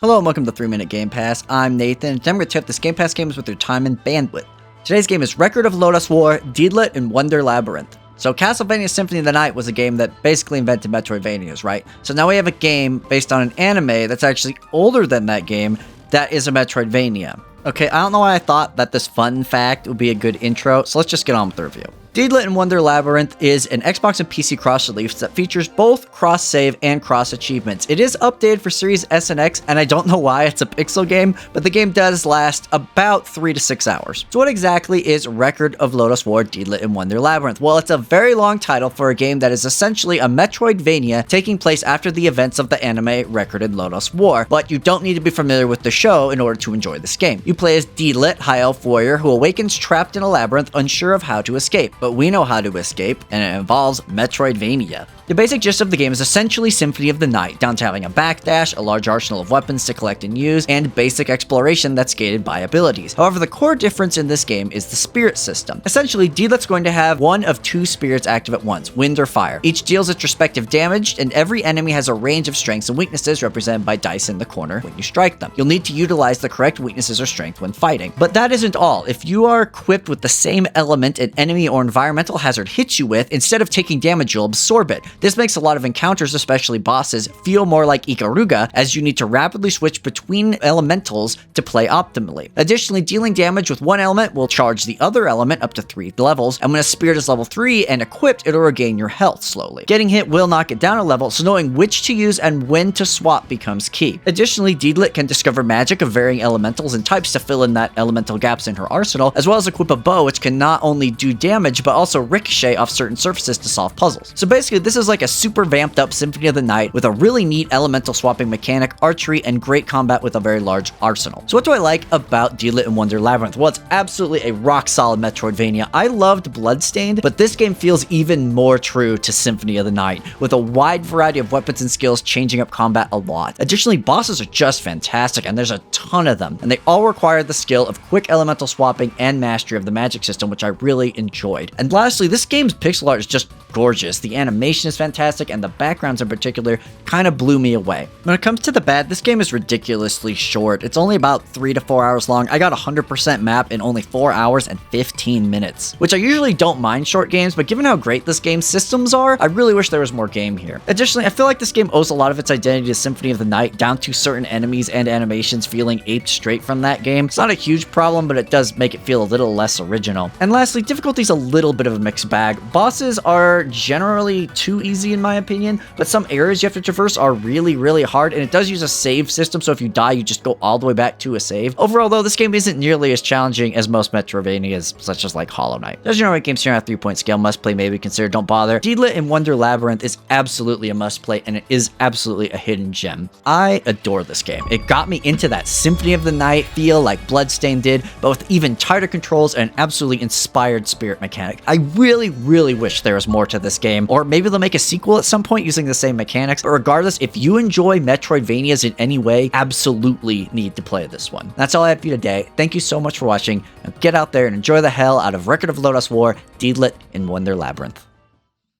Hello and welcome to 3 Minute Game Pass. I'm Nathan, and I'm going to tip this Game Pass games with their time and bandwidth. Today's game is Record of Lodoss War, Deedlit, and Wonder Labyrinth. So Castlevania Symphony of the Night was a game that basically invented Metroidvanias, right? So now we have a game based on an anime that's actually older than that game that is a Metroidvania. Okay, I don't know why I thought that this fun fact would be a good intro, so let's just get on with the review. Deedlit and Wonder Labyrinth is an Xbox and PC cross-release that features both cross-save and cross-achievements. It is updated for Series S and X, and I don't know why it's a pixel game, but the game does last about 3 to 6 hours. So what exactly is Record of Lodoss War, Deedlit, and Wonder Labyrinth? Well, it's a very long title for a game that is essentially a Metroidvania taking place after the events of the anime Record of Lodoss War, but you don't need to be familiar with the show in order to enjoy this game. You play as Deedlit, High Elf Warrior, who awakens trapped in a labyrinth, unsure of how to escape. But we know how to escape, and it involves Metroidvania. The basic gist of the game is essentially Symphony of the Night, down to having a backdash, a large arsenal of weapons to collect and use, and basic exploration that's gated by abilities. However, the core difference in this game is the spirit system. Essentially, Deedlit's going to have one of two spirits active at once, wind or fire. Each deals its respective damage, and every enemy has a range of strengths and weaknesses represented by dice in the corner when you strike them. You'll need to utilize the correct weaknesses or strength when fighting. But that isn't all. If you are equipped with the same element an enemy or environmental hazard hits you with, instead of taking damage, you'll absorb it. This makes a lot of encounters, especially bosses, feel more like Ikaruga, as you need to rapidly switch between elementals to play optimally. Additionally, dealing damage with one element will charge the other element up to 3 levels, and when a spirit is level 3 and equipped, it'll regain your health slowly. Getting hit will knock it down a level, so knowing which to use and when to swap becomes key. Additionally, Deedlit can discover magic of varying elementals and types to fill in that elemental gaps in her arsenal, as well as equip a bow which can not only do damage, but also ricochet off certain surfaces to solve puzzles. So basically, this is like a super vamped up Symphony of the Night with a really neat elemental swapping mechanic, archery, and great combat with a very large arsenal. So what do I like about Deedlit and Wonder Labyrinth? Well, it's absolutely a rock solid Metroidvania. I loved Bloodstained, but this game feels even more true to Symphony of the Night, with a wide variety of weapons and skills changing up combat a lot. Additionally, bosses are just fantastic, and there's a ton of them, and they all require the skill of quick elemental swapping and mastery of the magic system, which I really enjoyed. And lastly, this game's pixel art is just gorgeous. The animation is fantastic, and the backgrounds in particular kind of blew me away. When it comes to the bad, this game is ridiculously short. It's only about 3 to 4 hours long. I got 100% map in only 4 hours and 15 minutes, which I usually don't mind short games, but given how great this game's systems are, I really wish there was more game here. Additionally, I feel like this game owes a lot of its identity to Symphony of the Night, down to certain enemies and animations feeling aped straight from that game. It's not a huge problem, but it does make it feel a little less original. And lastly, difficulty's a little bit of a mixed bag. Bosses are generally too easy in my opinion, but some areas you have to traverse are really hard, and it does use a save system, so if you die, you just go all the way back to a save. Overall, though, this game isn't nearly as challenging as most Metroidvanias, such as like Hollow Knight. As you know, games here on a 3-point scale, must play, maybe consider, don't bother. Deedlit and Wonder Labyrinth is absolutely a must play, and it is absolutely a hidden gem. I adore this game. It got me into that Symphony of the Night feel like Bloodstained did, but with even tighter controls and an absolutely inspired spirit mechanic. I really wish there was more to this game, or maybe they'll make a sequel at some point using the same mechanics. But regardless, if you enjoy Metroidvanias in any way, absolutely need to play this one. That's all I have for you today. Thank you so much for watching. Now get out there and enjoy the hell out of Record of Lodoss War, Deedlit, and Wonder Labyrinth.